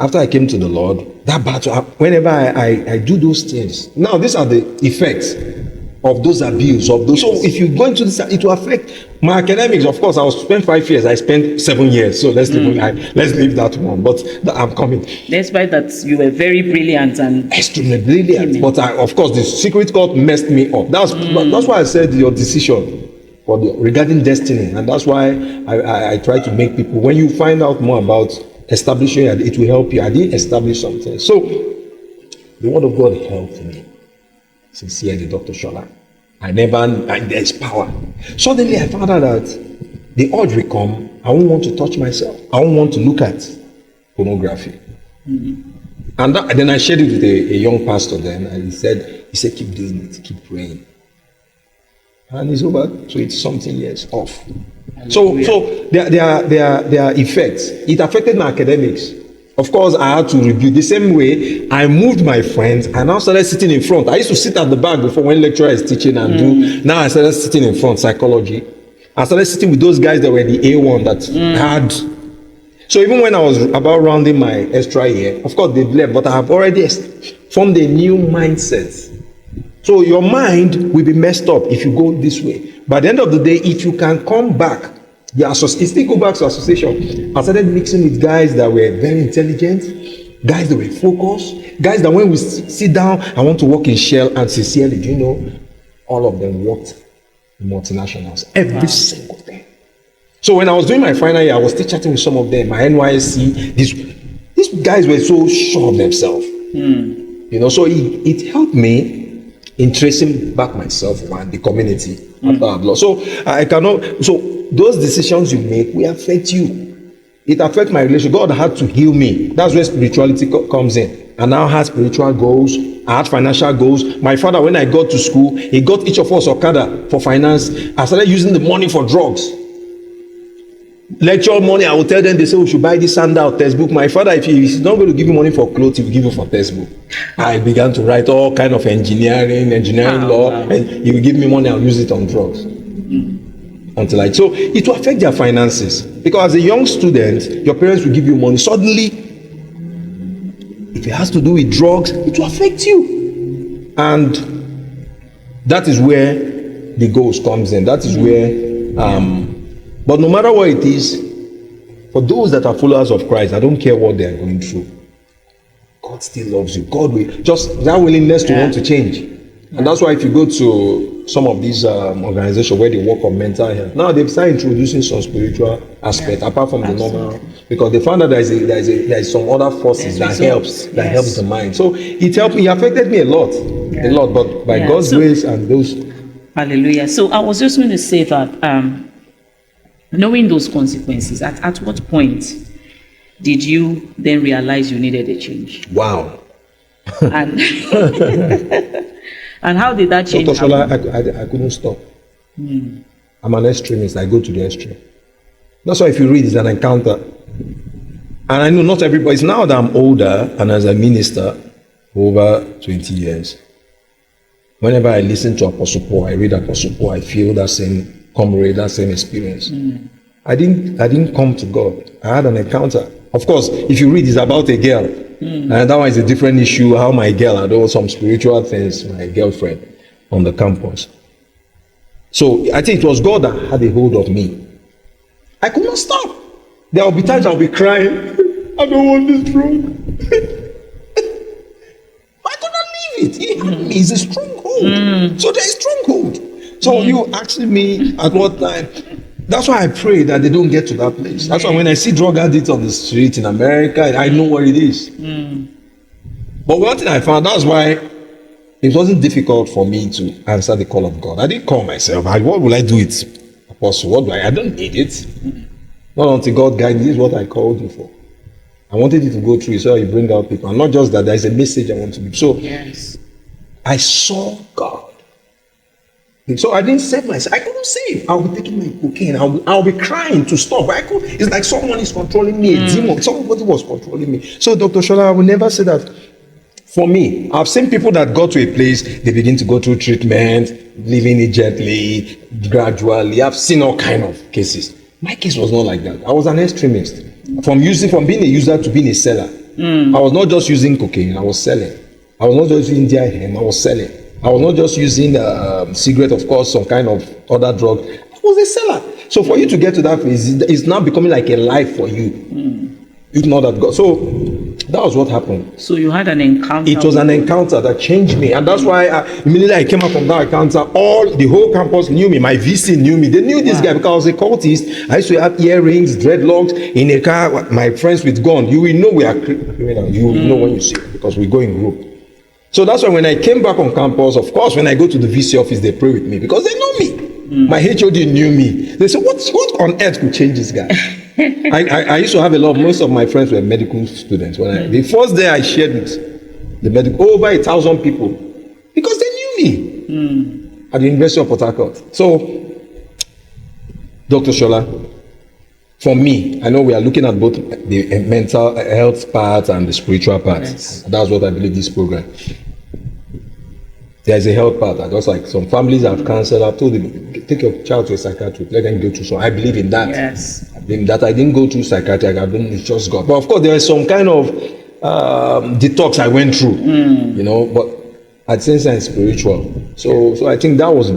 After I came to the Lord, that battle, whenever I do those things, now these are the effects of those abuse, of those. So if you go into this, it will affect my academics. Of course, I was spent 5 years. I spent 7 years. So let's leave that one. But I'm coming. Despite that, you were very brilliant and extremely brilliant. But of course, the secret cult messed me up. That's why I said your decision regarding destiny, and that's why I try to make people. When you find out more about establishing, it will help you. I didn't establish something. So the Word of God helped me. Sincerely, Dr. Shola. There's power. Suddenly I found out that the urge will come. I won't want to touch myself. I won't want to look at pornography. And then I shared it with a young pastor then, and he said, keep doing it, keep praying. And it's over. So it's something years off. So there are effects. It affected my academics. Of course, I had to review. The same way, I moved my friends. I now started sitting in front. I used to sit at the back before when lecturer is teaching and do. Now I started sitting in front, psychology. I started sitting with those guys that were the A1 that had. So even when I was about rounding my extra year, of course they've left, but I have already formed a new mindset. So your mind will be messed up if you go this way. By the end of the day, if you can come back, it still go back to association. I started mixing with guys that were very intelligent, Guys that were focused. Guys that when we sit down, I want to work in Shell, and sincerely, do you know, all of them worked in multinationals. Every single thing. So when I was doing my final year, I was still chatting with some of them. My NYSC, these guys were so sure of themselves. You know, so it helped me in tracing back myself and the community after I've lost. So I cannot. So those decisions you make will affect you. It affects my relationship. God had to heal me. That's where spirituality comes in. I now had spiritual goals. I had financial goals. My father, when I got to school, he got each of us Okada for finance. I started using the money for drugs. Lecture money, I will tell them, they say we should buy this handout textbook. My father, if he's not going to give you money for clothes, he will give you for textbook. I began to write all kind of engineering law, and he will give me money, I'll use it on drugs. Until so it will affect their finances, because as a young student, your parents will give you money. Suddenly, if it has to do with drugs, it will affect you, and that is where the ghost comes in. That is where, but no matter what it is, for those that are followers of Christ, I don't care what they are going through. God still loves you. God will just that willingness to want to change. And that's why if you go to some of these organizations where they work on mental health, now they've started introducing some spiritual aspect apart from the normal, because they found that there is some other forces that helps the mind. So it helped me. It affected me a lot, but by God's grace and those. Hallelujah. So I was just going to say that knowing those consequences, at what point did you then realize you needed a change? Wow. And and how did that change? Dr. Shola, I couldn't stop. I'm an extremist. I go to the extreme. That's why if you read, it's an encounter. And I know not everybody. It's now that I'm older and as a minister for over 20 years. Whenever I listen to Apostle Paul, I read Apostle Paul, I feel that same camaraderie, that same experience. I didn't come to God. I had an encounter. Of course, if you read, it's about a girl. And that one is a different issue. How my girl had done some spiritual things, my girlfriend on the campus. So I think it was God that had a hold of me. I could not stop. There will be times I'll be crying. I don't want this drug. I could not leave it. It had me. It's a stronghold. So there's a stronghold. So you asking me at what time? That's why I pray that they don't get to that place. That's why when I see drug addicts on the street in America, I know what it is. But one thing I found, that's why it wasn't difficult for me to answer the call of God. I didn't call myself. What will I do it? Apostle, what do I don't need it. Not until God guided me. This is what I called you for. I wanted you to go through it so you bring out people. And not just that, there is a message I want to give. So I saw God. So I didn't save myself. I couldn't save. I'll be taking my cocaine. I'll be crying to stop. But it's like someone is controlling me. A demon. Somebody was controlling me. So Dr. Shola, I will never say that. For me, I've seen people that got to a place, they begin to go through treatment, living it gently, gradually. I've seen all kind of cases. My case was not like that. I was an extremist. From being a user to being a seller. I was not just using cocaine. I was selling. I was not just using DIM. I was selling. I was not just using cigarette, of course, some kind of other drug. I was a seller. So for you to get to that place, it's now becoming like a life for you. If not that God. So that was what happened. So you had an encounter. It was an encounter that changed me. And that's why immediately I came out from that encounter, the whole campus knew me. My VC knew me. They knew this guy because I was a cultist. I used to have earrings, dreadlocks, in a car, my friends with gun. You will know we are criminals. You will know when you see it because we go in group. So that's why when I came back on campus, of course, when I go to the VC office, they pray with me because they know me. My HOD knew me. They said, what on earth could change this guy? I used to have most of my friends were medical students. The first day I shared with the medical, over 1,000 people, because they knew me at the University of Port Harcourt. So, Dr. Shola, for me, I know we are looking at both the mental health part and the spiritual part. Yes. That's what I believe this program. There's a health part. Just like some families have cancer, I've told them, take your child to a psychiatrist, let them go through. So I believe in that. Yes. I believe that I didn't go through psychiatric, it's just God. But of course, there is some kind of detox I went through, but at the same time, spiritual. So I think that was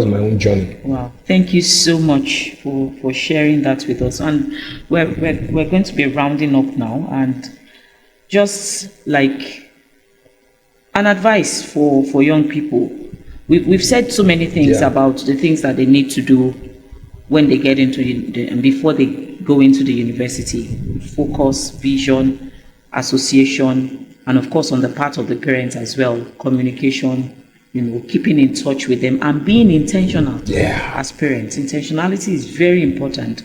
my own journey. Wow. Thank you so much for sharing that with us. And we're going to be rounding up now. And just like an advice for young people. We've said so many things about the things that they need to do when they get into and before they go into the university. Focus, vision, association, and of course on the part of the parents as well, communication, keeping in touch with them and being intentional as parents. Intentionality is very important.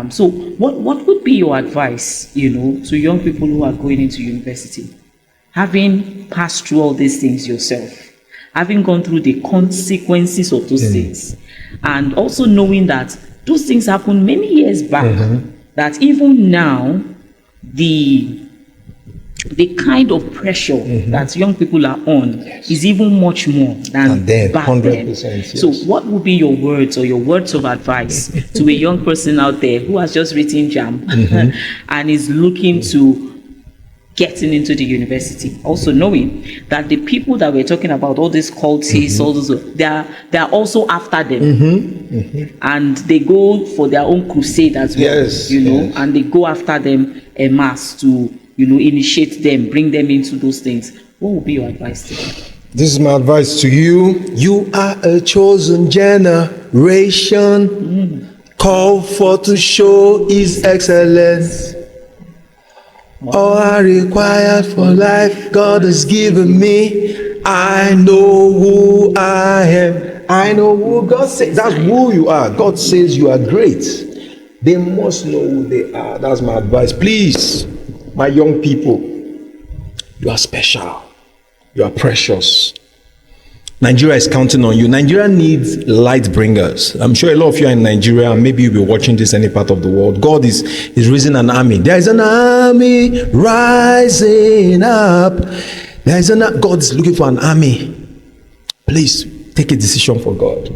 So what would be your advice, to young people who are going into university? Having passed through all these things yourself, having gone through the consequences of those things, and also knowing that those things happened many years back, that even now, the kind of pressure that young people are on is even much more than back 100%, then. Yes. So what would be your words or your words of advice to a young person out there who has just written JAMB and is looking to getting into the university, also knowing that the people that we're talking about, all these cultists, all those, they are also after them, and they go for their own crusade as well, and they go after them en masse to initiate them, bring them into those things. What would be your advice to them? This is my advice to you. You are a chosen generation, called for to show His excellence. All I required for life, God has given me. I know who I am. I know who God says. That's who you are. God says you are great. They must know who they are. That's my advice. Please, my young people, you are special. You are precious. Nigeria is counting on you. Nigeria needs light bringers. I'm sure a lot of you are in Nigeria, and maybe you'll be watching this any part of the world. God is raising an army. There is an army rising up. God is looking for an army. Please take a decision for God.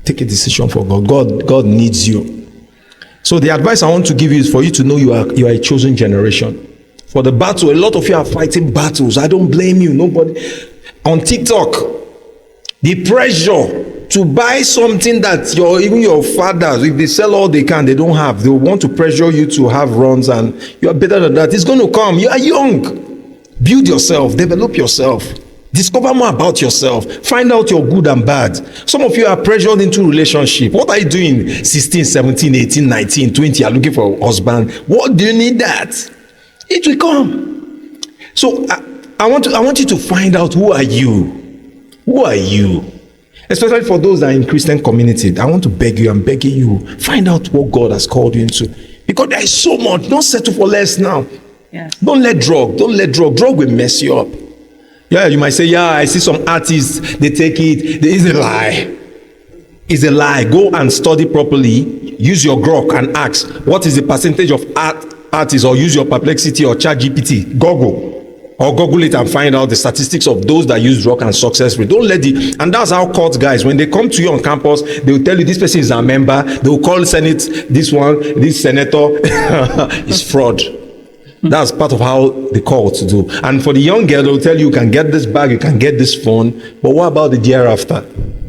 Take a decision for God. God needs you. So the advice I want to give you is for you to know you are a chosen generation. For the battle, a lot of you are fighting battles. I don't blame you. Nobody. On TikTok, the pressure to buy something that even your fathers, if they sell all they can, they don't have. They want to pressure you to have runs, and you are better than that. It's going to come. You are young. Build yourself. Develop yourself. Discover more about yourself. Find out your good and bad. Some of you are pressured into relationship. What are you doing? 16, 17, 18, 19, 20. You are looking for a husband. What do you need that? It will come. So I want you to find out, who are you? Who are you? Especially for those that are in Christian community, I want to beg you, I'm begging you, find out what God has called you into. Because there is so much. Don't settle for less now. Yes. Don't let drug. Drug will mess you up. Yeah, you might say, I see some artists, they take it. There is a lie. It's a lie. Go and study properly. Use your grok and ask, what is the percentage of artists, or use your Perplexity or ChatGPT. Google it and find out the statistics of those that use drug and success rate. Don't let and that's how court guys, when they come to you on campus, they will tell you this person is a member. They will call Senate, this senator is fraud. That's part of how the court do. And for the young girl, they will tell you can get this bag, you can get this phone, but what about the year after?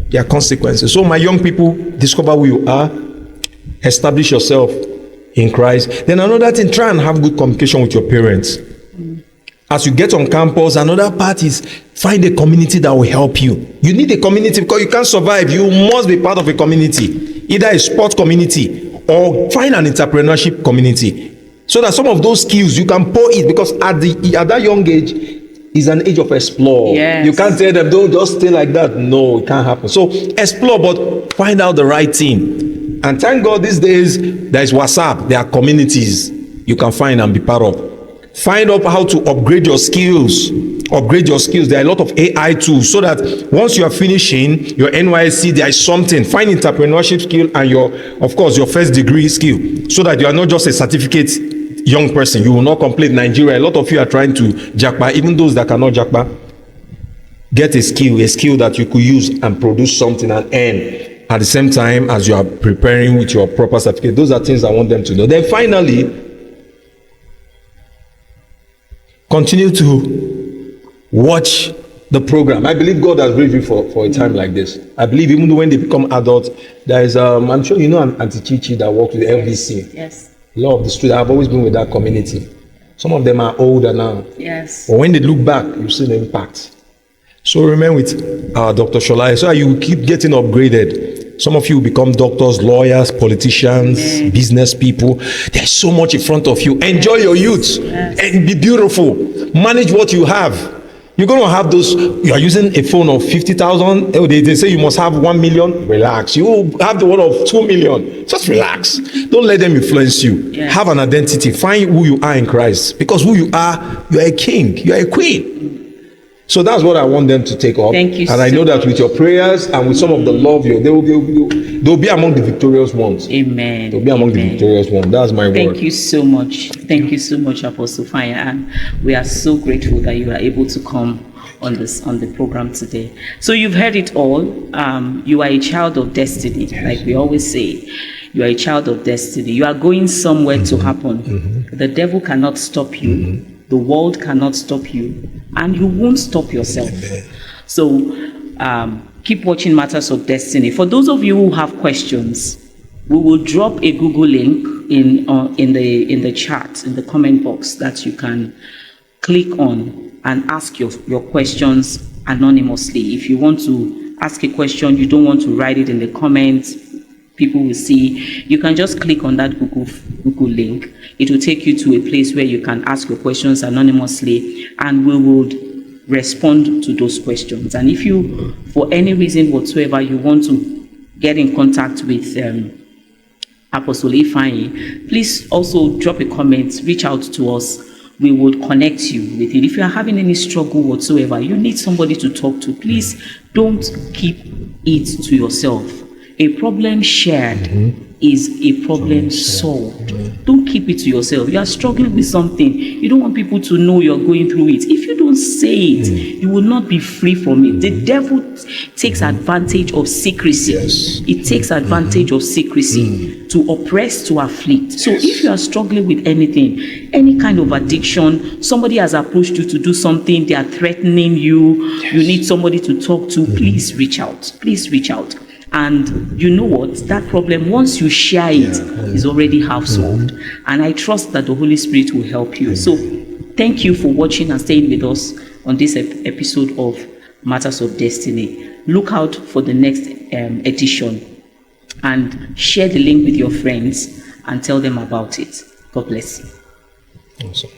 There are consequences. So my young people, discover who you are, establish yourself in Christ. Then another thing, try and have good communication with your parents. As you get on campus, another part is find a community that will help you. You need a community because you can't survive. You must be part of a community, either a sport community or find an entrepreneurship community, so that some of those skills you can pour it, because at that young age is an age of explore. Yes. You can't tell them, don't just stay like that. No, it can't happen. So explore, but find out the right thing. And thank God these days there is WhatsApp. There are communities you can find and be part of. Find out how to upgrade your skills. There are a lot of AI tools, so that once you are finishing your NYSC, there is something. Find entrepreneurship skill and your first degree skill, so that you are not just a certificate young person. You will not complete Nigeria. A lot of you are trying to jackpot, even those that cannot jackpot. Get a skill that you could use and produce something and earn at the same time as you are preparing with your proper certificate. Those are things I want them to know. Then finally, continue to watch the program. I believe God has raised you for a time like this. I believe even when they become adults, there is, I'm sure you know Auntie Chichi that works with LVC. Yes. A lot of the students, I've always been with that community. Some of them are older now. Yes. But when they look back, you see the impact. So remain with Dr. Sholai, so you keep getting upgraded. Some of you become doctors, lawyers, politicians, business people. There's so much in front of you. Enjoy your youth and be beautiful. Manage what you have. You're going to have those, you are using a phone of 50,000. They say you must have 1 million. Relax. You will have the one of 2 million. Just relax. Don't let them influence you. Yes. Have an identity. Find who you are in Christ. Because who you are, you're a king. You're a queen. So that's what I want them to take up. Thank you. And I know that with your prayers and with some of the love, they'll be among the victorious ones. Amen. They'll be among the victorious ones. That's my word. Thank you so much. Thank you so much, Apostle Ifeanyi. And we are so grateful that you are able to come on the program today. So you've heard it all. You are a child of destiny, like we always say. You are a child of destiny. You are going somewhere to happen. The devil cannot stop you. The world cannot stop you, and you won't stop yourself. So keep watching Matters of Destiny. For those of you who have questions, we will drop a Google link in the chat, in the comment box, that you can click on and ask your questions anonymously. If you want to ask a question, you don't want to write it in the comments, people will see, you can just click on that Google link. It will take you to a place where you can ask your questions anonymously, and we will respond to those questions. And if you, for any reason whatsoever, you want to get in contact with Apostle Ifeanyi, please also drop a comment, reach out to us. We would connect you with it. If you are having any struggle whatsoever, you need somebody to talk to, please don't keep it to yourself. A problem shared is a problem solved. Don't keep it to yourself. You are struggling with something. You don't want people to know you're going through it. If you don't say it, you will not be free from it. The devil takes advantage of secrecy. Yes. It takes advantage of secrecy to oppress, to afflict. So if you are struggling with anything, any kind of addiction, somebody has approached you to do something, they are threatening you, you need somebody to talk to, please reach out. Please reach out. And you know what? That problem, once you share it, is already half solved. And I trust that the Holy Spirit will help you. So thank you for watching and staying with us on this episode of Matters of Destiny. Look out for the next edition, and share the link with your friends and tell them about it. God bless you. Awesome.